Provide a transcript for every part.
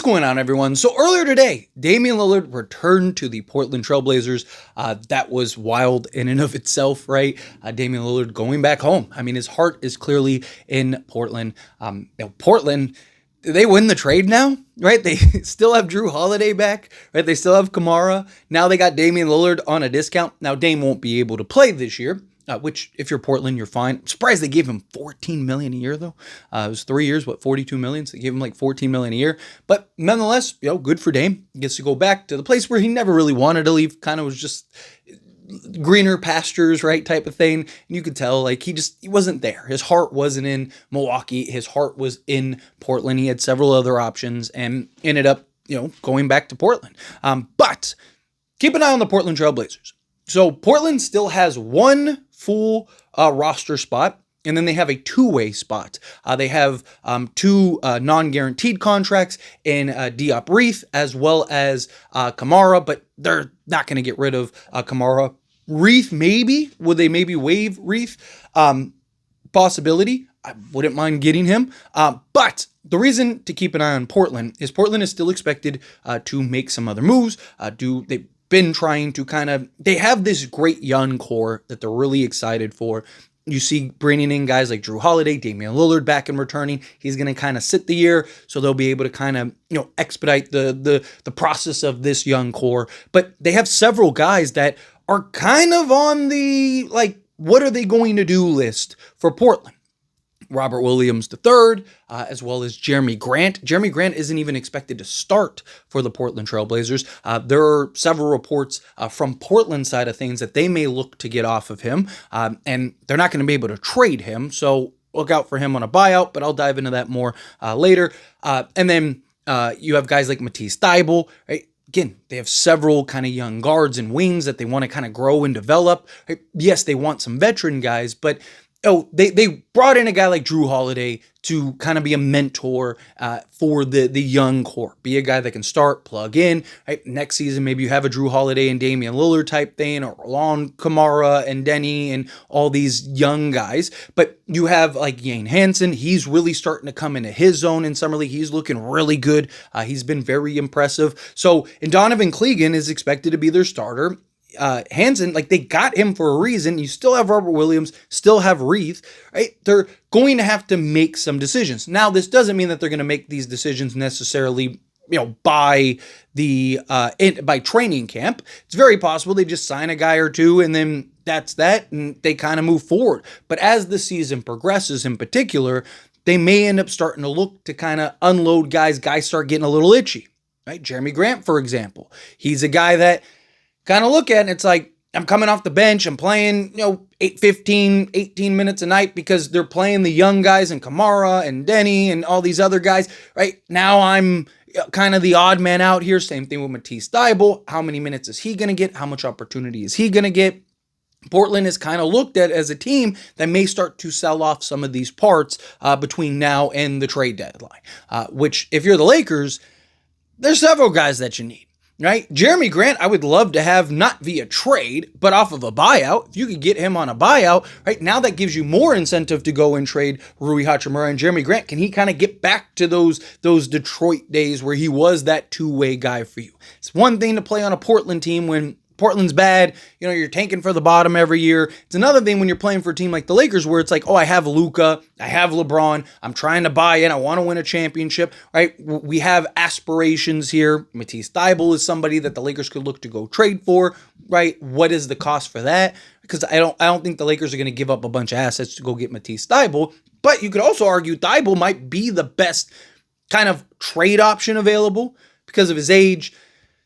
What's going on, everyone? So earlier today, Damian Lillard returned to the Portland Trailblazers. That was wild in and of itself, right? Damian Lillard going back home. I mean, his heart is clearly in Portland. Portland, they win the trade now, right? They still have Drew Holiday back, right? They still have Kamara. Now they got Damian Lillard on a discount. Now Dame won't be able to play this year. Which, if you're Portland, you're fine. I'm surprised they gave him $14 million a year, though. It was 3 years, $42 million? So they gave him like $14 million a year. But nonetheless, good for Dame. He gets to go back to the place where he never really wanted to leave. Kind of was just greener pastures, right, type of thing. And you could tell, like, he wasn't there. His heart wasn't in Milwaukee. His heart was in Portland. He had several other options and ended up, going back to Portland. But keep an eye on the Portland Trailblazers. So Portland still has one full roster spot, and then they have a two-way spot. They have two non-guaranteed contracts in Diop Reith as well as Kamara, but they're not going to get rid of Kamara. Reith, maybe. Would they maybe waive Reith? Possibility. I wouldn't mind getting him. But the reason to keep an eye on Portland is still expected to make some other moves. They've been trying to they have this great young core that they're really excited for. You see bringing in guys like Drew Holiday, Damian Lillard back and returning. He's going to kind of sit the year, so they'll be able to expedite the process of this young core. But they have several guys that are kind of on the, what are they going to do list for Portland. Robert Williams III, as well as Jeremy Grant. Jeremy Grant isn't even expected to start for the Portland Trailblazers. There are several reports from Portland side of things that they may look to get off of him, and they're not going to be able to trade him, so look out for him on a buyout, but I'll dive into that more later. And then you have guys like Matisse Thybulle, right? Again, they have several kind of young guards and wings that they want to kind of grow and develop. Right? Yes, they want some veteran guys, but they brought in a guy like Drew Holiday to kind of be a mentor for the young core. Be a guy that can start, plug in. Right? Next season, maybe you have a Drew Holiday and Damian Lillard type thing, or along Kamara and Denny and all these young guys. But you have like Yane Hansen. He's really starting to come into his zone in Summer League. He's looking really good. He's been very impressive. So, and Donovan Clegan is expected to be their starter. Hansen, they got him for a reason. You still have Robert Williams, still have Reith, right? They're going to have to make some decisions. Now, this doesn't mean that they're going to make these decisions necessarily, by training camp. It's very possible they just sign a guy or two and then that's that, and they kind of move forward. But as the season progresses in particular, they may end up starting to look to kind of unload guys. Guys start getting a little itchy, right? Jeremy Grant, for example. He's a guy that kind of look at it, and it's like, I'm coming off the bench, I'm playing, 18 minutes a night because they're playing the young guys and Kamara and Denny and all these other guys, right? Now I'm kind of the odd man out here. Same thing with Matisse Thybulle. How many minutes is he going to get? How much opportunity is he going to get? Portland is kind of looked at as a team that may start to sell off some of these parts between now and the trade deadline, which if you're the Lakers, there's several guys that you need. Right? Jeremy Grant, I would love to have not via trade, but off of a buyout. If you could get him on a buyout, right now that gives you more incentive to go and trade Rui Hachimura and Jeremy Grant. Can he kind of get back to those Detroit days where he was that two-way guy for you? It's one thing to play on a Portland team when Portland's bad, you're tanking for the bottom every year. It's another thing when you're playing for a team like the Lakers where it's like, I have Luka, I have LeBron, I'm trying to buy in, I want to win a championship, right? We have aspirations here. Matisse Thybulle is somebody that the Lakers could look to go trade for, right? What is the cost for that? Because I don't think the Lakers are going to give up a bunch of assets to go get Matisse Thybulle, but you could also argue Thybulle might be the best kind of trade option available because of his age,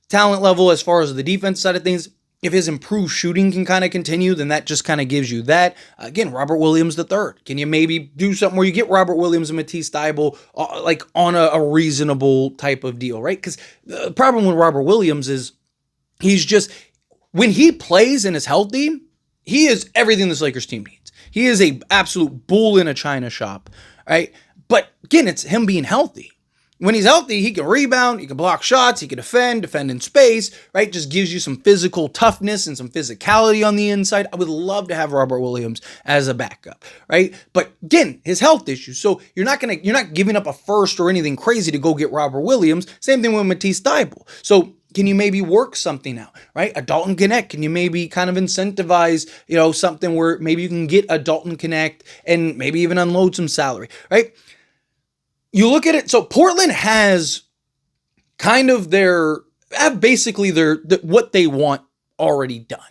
talent level as far as the defense side of things. If his improved shooting can kind of continue, then that just kind of gives you that. Again, Robert Williams III. Can you maybe do something where you get Robert Williams and Matisse Thybulle on a reasonable type of deal, right? Because the problem with Robert Williams is when he plays and is healthy, he is everything this Lakers team needs. He is a absolute bull in a china shop, right? But again, it's him being healthy. When he's healthy, he can rebound, he can block shots, he can defend in space, right? Just gives you some physical toughness and some physicality on the inside. I would love to have Robert Williams as a backup, right? But again, his health issues. So you're not giving up a first or anything crazy to go get Robert Williams. Same thing with Matisse Thybulle. So can you maybe work something out, right? A Dalton Connect, can you maybe kind of incentivize, something where maybe you can get a Dalton Connect and maybe even unload some salary, right? You look at it, so Portland has kind of basically what they want already done,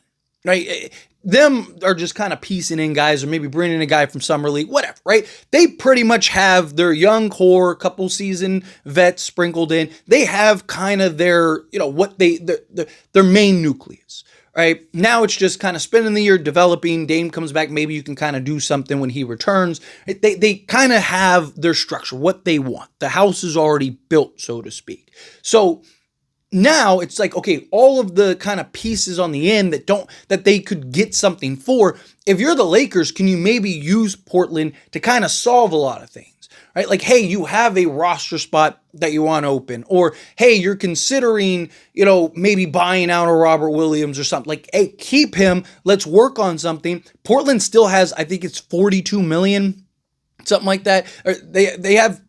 right? Them are just kind of piecing in guys or maybe bringing in a guy from summer league, whatever, right? They pretty much have their young core, couple season vets sprinkled in. They have kind of their, their main nucleus. Right now, it's just kind of spending the year developing. Dame comes back. Maybe you can kind of do something when he returns. They kind of have their structure, what they want. The house is already built, so to speak. So now it's like, okay, all of the kind of pieces on the end that they could get something for. If you're the Lakers, can you maybe use Portland to kind of solve a lot of things? Right? Like, hey, you have a roster spot that you want to open, or hey, you're considering, maybe buying out a Robert Williams or something. Like, hey, keep him. Let's work on something. Portland still has, I think it's $42 million, something like that. They have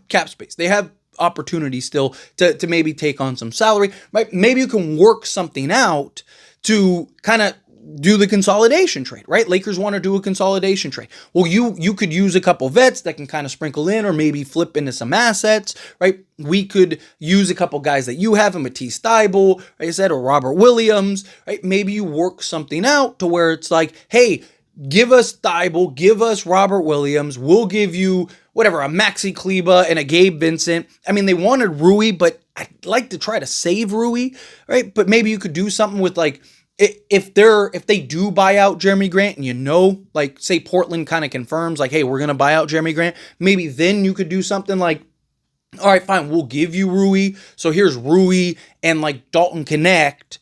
cap space. They have opportunity still to maybe take on some salary. Right? Maybe you can work something out to kind of do the consolidation trade, right? Lakers want to do a consolidation trade. Well, you could use a couple vets that can kind of sprinkle in or maybe flip into some assets, right? We could use a couple guys that you have, a Matisse Thybulle, like I said, or Robert Williams, right? Maybe you work something out to where it's like, hey, give us Thybulle, give us Robert Williams, we'll give you whatever, a Maxi Kleber and a Gabe Vincent. I mean, they wanted Rui, but I'd like to try to save Rui, right? But maybe you could do something with like, if they do buy out Jeremy Grant and like say Portland kind of confirms like, hey, we're going to buy out Jeremy Grant, maybe then you could do something like, all right, fine, we'll give you Rui. So here's Rui and like Dalton Connect,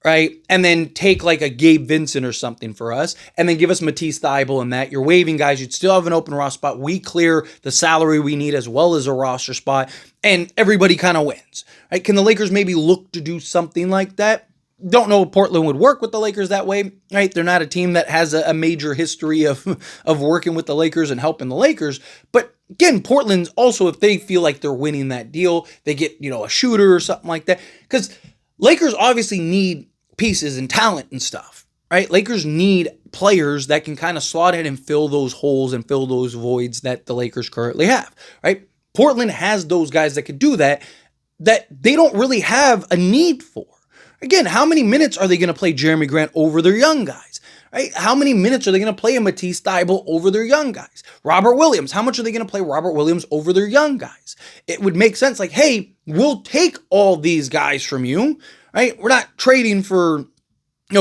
right? And then take like a Gabe Vincent or something for us and then give us Matisse Thybulle and that. You're waiving guys. You'd still have an open roster spot. We clear the salary we need as well as a roster spot and everybody kind of wins, right? Can the Lakers maybe look to do something like that? Don't know if Portland would work with the Lakers that way, right? They're not a team that has a major history of working with the Lakers and helping the Lakers. But again, Portland's also, if they feel like they're winning that deal, they get, a shooter or something like that. Because Lakers obviously need pieces and talent and stuff, right? Lakers need players that can kind of slot in and fill those holes and fill those voids that the Lakers currently have, right? Portland has those guys that could do that they don't really have a need for. Again, how many minutes are they going to play Jeremy Grant over their young guys? Right? How many minutes are they going to play a Matisse Thybulle over their young guys? Robert Williams, how much are they going to play Robert Williams over their young guys? It would make sense like, hey, we'll take all these guys from you, right? We're not trading for,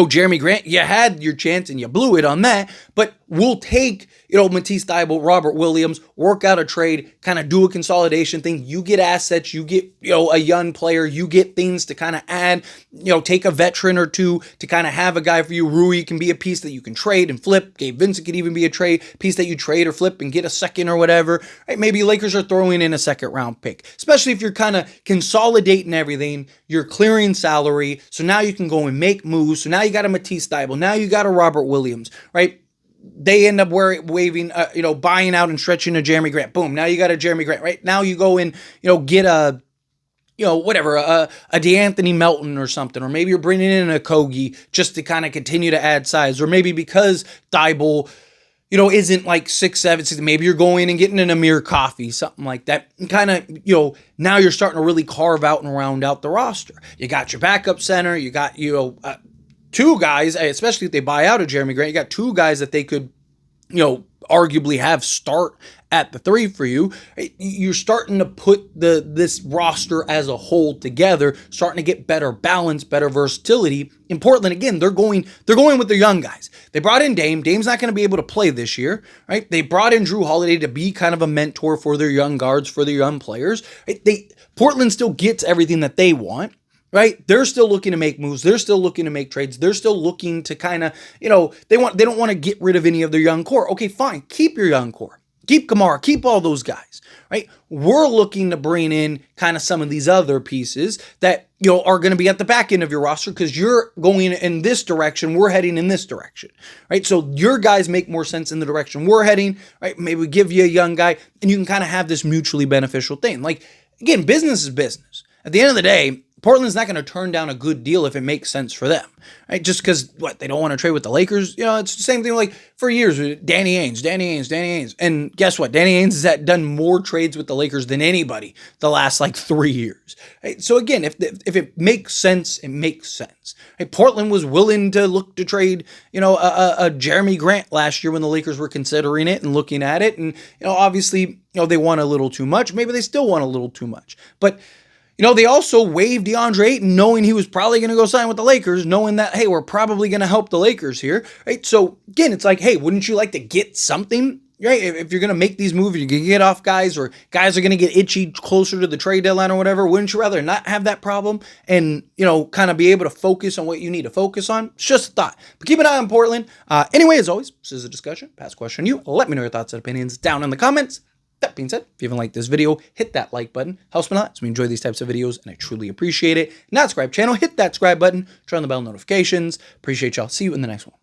Jeremy Grant. You had your chance and you blew it on that, but we'll take, Matisse Thybulle, Robert Williams, work out a trade, kind of do a consolidation thing. You get assets, you get, a young player, you get things to kind of add, take a veteran or two to kind of have a guy for you. Rui can be a piece that you can trade and flip. Gabe Vincent could even be a piece that you trade or flip and get a second or whatever. Right? Maybe Lakers are throwing in a second round pick, especially if you're kind of consolidating everything. You're clearing salary. So now you can go and make moves. So now you got a Matisse Thybulle. Now you got a Robert Williams, right? They end up waiving, buying out and stretching a Jeremy Grant. Boom. Now you got a Jeremy Grant, right? Now you go and, get a DeAnthony Melton or something, or maybe you're bringing in a Kogi just to kind of continue to add size, or maybe because Thybulle, isn't like 6'7", 6, maybe you're going and getting an Amir Coffey, something like that. Kind of, now you're starting to really carve out and round out the roster. You got your backup center, you got, two guys, especially if they buy out of Jeremy Grant, you got two guys that they could, arguably have start at the 3 for you. You're starting to put this roster as a whole together, starting to get better balance, better versatility. In Portland, again, they're going with their young guys. They brought in Dame. Dame's not going to be able to play this year, right? They brought in Drew Holiday to be kind of a mentor for their young guards, for their young players. Portland still gets everything that they want. Right? They're still looking to make moves. They're still looking to make trades. They're still looking to kind of, they don't want to get rid of any of their young core. Okay, fine. Keep your young core. Keep Kamara. Keep all those guys. right? We're looking to bring in kind of some of these other pieces that, are going to be at the back end of your roster because you're going in this direction. We're heading in this direction, right? So your guys make more sense in the direction we're heading, right? Maybe we give you a young guy and you can kind of have this mutually beneficial thing. Like, again, business is business. At the end of the day, Portland's not going to turn down a good deal if it makes sense for them, right? Just because, they don't want to trade with the Lakers? It's the same thing like for years with Danny Ainge. And guess what? Danny Ainge has done more trades with the Lakers than anybody the last 3 years. Right? So again, if it makes sense, it makes sense. Right? Portland was willing to look to trade, a Jeremy Grant last year when the Lakers were considering it and looking at it. And, obviously, they want a little too much. Maybe they still want a little too much. But they also waived DeAndre Ayton knowing he was probably going to go sign with the Lakers, knowing that, hey, we're probably going to help the Lakers here, right? So, again, it's like, hey, wouldn't you like to get something, right? If you're going to make these moves, you're going to get off guys or guys are going to get itchy closer to the trade deadline or whatever, wouldn't you rather not have that problem and, kind of be able to focus on what you need to focus on? It's just a thought. But keep an eye on Portland. Anyway, as always, this is a discussion. Pass question to you. Let me know your thoughts and opinions down in the comments. That being said, if you haven't liked this video, hit that like button. Helps me a lot. So we enjoy these types of videos, and I truly appreciate it. Not subscribe channel, hit that subscribe button. Turn on the bell notifications. Appreciate y'all. See you in the next one.